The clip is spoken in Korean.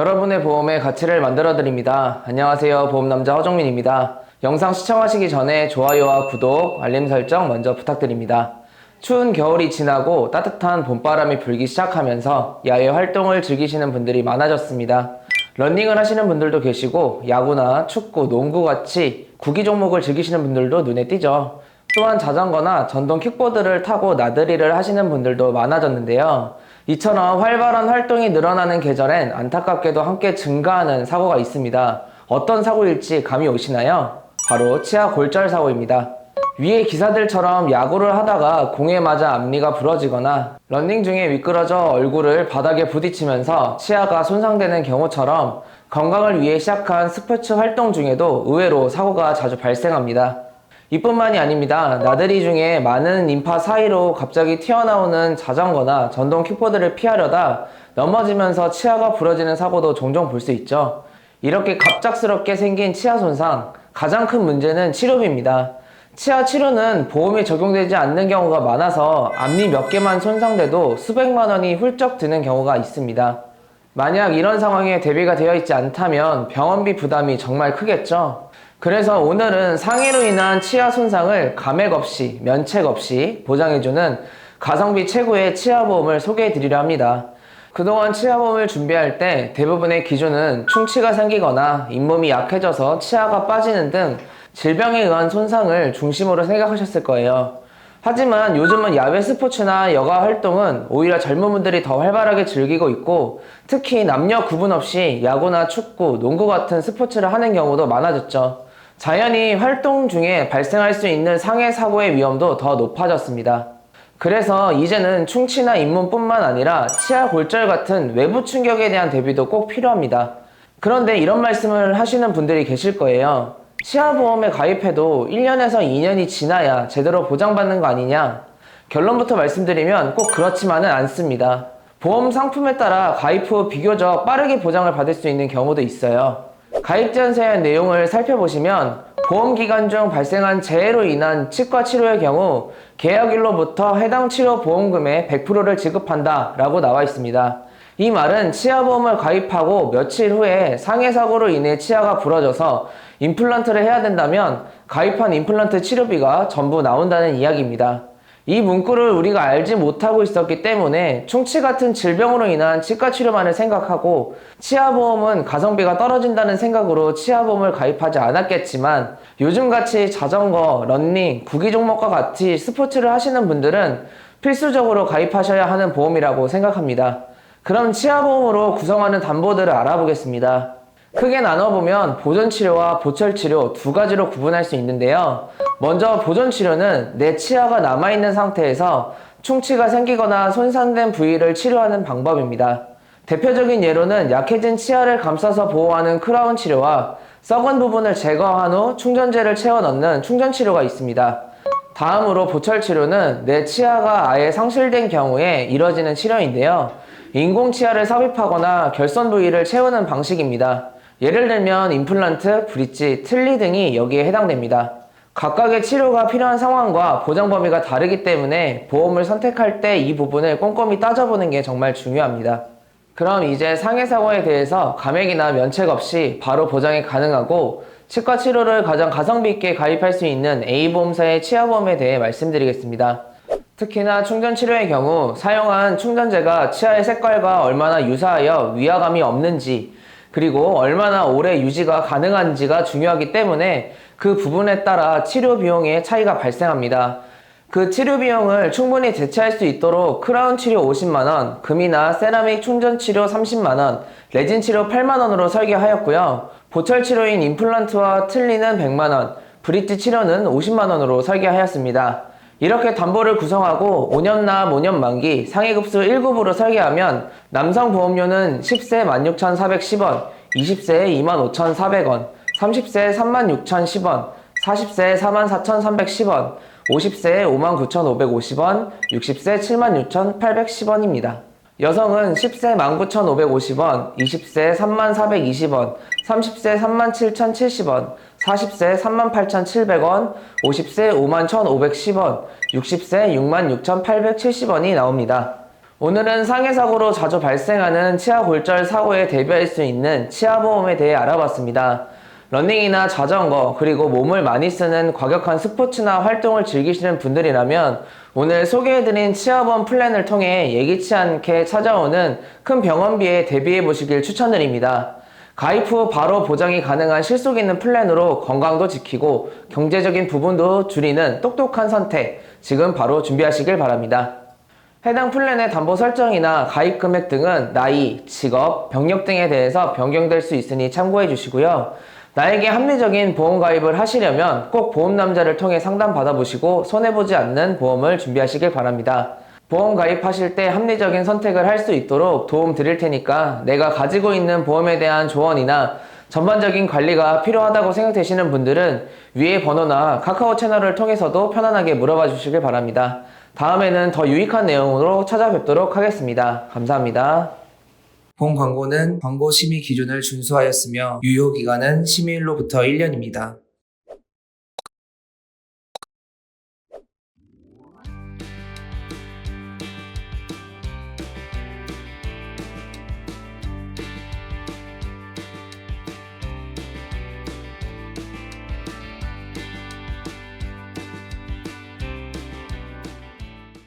여러분의 보험의 가치를 만들어드립니다. 안녕하세요. 보험남자 허정민입니다. 영상 시청하시기 전에 좋아요와 구독, 알림 설정 먼저 부탁드립니다. 추운 겨울이 지나고 따뜻한 봄바람이 불기 시작하면서 야외 활동을 즐기시는 분들이 많아졌습니다. 러닝을 하시는 분들도 계시고 야구나 축구, 농구같이 구기 종목을 즐기시는 분들도 눈에 띄죠. 또한 자전거나 전동 킥보드를 타고 나들이를 하시는 분들도 많아졌는데요. 이처럼 활발한 활동이 늘어나는 계절엔 안타깝게도 함께 증가하는 사고가 있습니다. 어떤 사고일지 감이 오시나요? 바로 치아 골절 사고입니다. 위의 기사들처럼 야구를 하다가 공에 맞아 앞니가 부러지거나 러닝 중에 미끄러져 얼굴을 바닥에 부딪히면서 치아가 손상되는 경우처럼 건강을 위해 시작한 스포츠 활동 중에도 의외로 사고가 자주 발생합니다. 이뿐만이 아닙니다. 나들이 중에 많은 인파 사이로 갑자기 튀어나오는 자전거나 전동 킥보드를 피하려다 넘어지면서 치아가 부러지는 사고도 종종 볼 수 있죠. 이렇게 갑작스럽게 생긴 치아 손상, 가장 큰 문제는 치료비입니다. 치아 치료는 보험이 적용되지 않는 경우가 많아서 앞니 몇 개만 손상돼도 수백만 원이 훌쩍 드는 경우가 있습니다. 만약 이런 상황에 대비가 되어 있지 않다면 병원비 부담이 정말 크겠죠. 그래서 오늘은 상해로 인한 치아 손상을 감액 없이, 면책 없이 보장해주는 가성비 최고의 치아보험을 소개해드리려 합니다. 그동안 치아보험을 준비할 때 대부분의 기준은 충치가 생기거나 잇몸이 약해져서 치아가 빠지는 등 질병에 의한 손상을 중심으로 생각하셨을 거예요. 하지만 요즘은 야외 스포츠나 여가 활동은 오히려 젊은 분들이 더 활발하게 즐기고 있고 특히 남녀 구분 없이 야구나 축구, 농구 같은 스포츠를 하는 경우도 많아졌죠. 자연히 활동 중에 발생할 수 있는 상해 사고의 위험도 더 높아졌습니다. 그래서 이제는 충치나 잇몸뿐만 아니라 치아 골절 같은 외부 충격에 대한 대비도 꼭 필요합니다. 그런데 이런 말씀을 하시는 분들이 계실 거예요. 치아보험에 가입해도 1년에서 2년이 지나야 제대로 보장받는 거 아니냐? 결론부터 말씀드리면 꼭 그렇지만은 않습니다. 보험 상품에 따라 가입 후 비교적 빠르게 보장을 받을 수 있는 경우도 있어요. 가입 제한서의 내용을 살펴보시면 보험기간 중 발생한 재해로 인한 치과 치료의 경우 계약일로부터 해당 치료 보험금의 100%를 지급한다 라고 나와 있습니다. 이 말은 치아보험을 가입하고 며칠 후에 상해사고로 인해 치아가 부러져서 임플란트를 해야 된다면 가입한 임플란트 치료비가 전부 나온다는 이야기입니다. 이 문구를 우리가 알지 못하고 있었기 때문에 충치 같은 질병으로 인한 치과 치료만을 생각하고 치아보험은 가성비가 떨어진다는 생각으로 치아보험을 가입하지 않았겠지만 요즘같이 자전거, 러닝, 구기 종목과 같이 스포츠를 하시는 분들은 필수적으로 가입하셔야 하는 보험이라고 생각합니다. 그럼 치아보험으로 구성하는 담보들을 알아보겠습니다. 크게 나눠보면 보존치료와 보철치료 두 가지로 구분할 수 있는데요. 먼저 보존치료는 내 치아가 남아있는 상태에서 충치가 생기거나 손상된 부위를 치료하는 방법입니다. 대표적인 예로는 약해진 치아를 감싸서 보호하는 크라운 치료와 썩은 부분을 제거한 후 충전재를 채워 넣는 충전치료가 있습니다. 다음으로 보철치료는 내 치아가 아예 상실된 경우에 이뤄지는 치료인데요. 인공치아를 삽입하거나 결손 부위를 채우는 방식입니다. 예를 들면 임플란트, 브릿지, 틀니 등이 여기에 해당됩니다. 각각의 치료가 필요한 상황과 보장 범위가 다르기 때문에 보험을 선택할 때 이 부분을 꼼꼼히 따져보는 게 정말 중요합니다. 그럼 이제 상해사고에 대해서 감액이나 면책 없이 바로 보장이 가능하고 치과 치료를 가장 가성비 있게 가입할 수 있는 A보험사의 치아보험에 대해 말씀드리겠습니다. 특히나 충전치료의 경우 사용한 충전재가 치아의 색깔과 얼마나 유사하여 위화감이 없는지 그리고 얼마나 오래 유지가 가능한지가 중요하기 때문에 그 부분에 따라 치료 비용의 차이가 발생합니다. 그 치료 비용을 충분히 대체할 수 있도록 크라운 치료 50만원, 금이나 세라믹 충전 치료 30만원, 레진 치료 8만원으로 설계하였고요. 보철 치료인 임플란트와 틀니는 100만원, 브릿지 치료는 50만원으로 설계하였습니다. 이렇게 담보를 구성하고 5년 납 5년 만기 상해급수 1급으로 설계하면 남성 보험료는 10세 16,410원, 20세에 25,400원, 30세에 36,010원, 40세에 44,310원, 50세에 59,550원, 60세 76,810원입니다. 여성은 10세 19,550원, 20세 34,420원, 30세 37,070원, 40세 38,700원, 50세 51,510원, 60세 66,870원이 나옵니다. 오늘은 상해 사고로 자주 발생하는 치아 골절 사고에 대비할 수 있는 치아보험에 대해 알아봤습니다. 러닝이나 자전거, 그리고 몸을 많이 쓰는 과격한 스포츠나 활동을 즐기시는 분들이라면 오늘 소개해드린 치아보험 플랜을 통해 예기치 않게 찾아오는 큰 병원비에 대비해 보시길 추천드립니다. 가입 후 바로 보장이 가능한 실속 있는 플랜으로 건강도 지키고 경제적인 부분도 줄이는 똑똑한 선택, 지금 바로 준비하시길 바랍니다. 해당 플랜의 담보 설정이나 가입 금액 등은 나이, 직업, 병력 등에 대해서 변경될 수 있으니 참고해 주시고요. 나에게 합리적인 보험 가입을 하시려면 꼭 보험남자를 통해 상담 받아보시고 손해보지 않는 보험을 준비하시길 바랍니다. 보험 가입하실 때 합리적인 선택을 할 수 있도록 도움 드릴 테니까 내가 가지고 있는 보험에 대한 조언이나 전반적인 관리가 필요하다고 생각되시는 분들은 위의 번호나 카카오 채널을 통해서도 편안하게 물어봐 주시길 바랍니다. 다음에는 더 유익한 내용으로 찾아뵙도록 하겠습니다. 감사합니다. 본 광고는 광고 심의 기준을 준수하였으며 유효기간은 심의일로부터 1년입니다.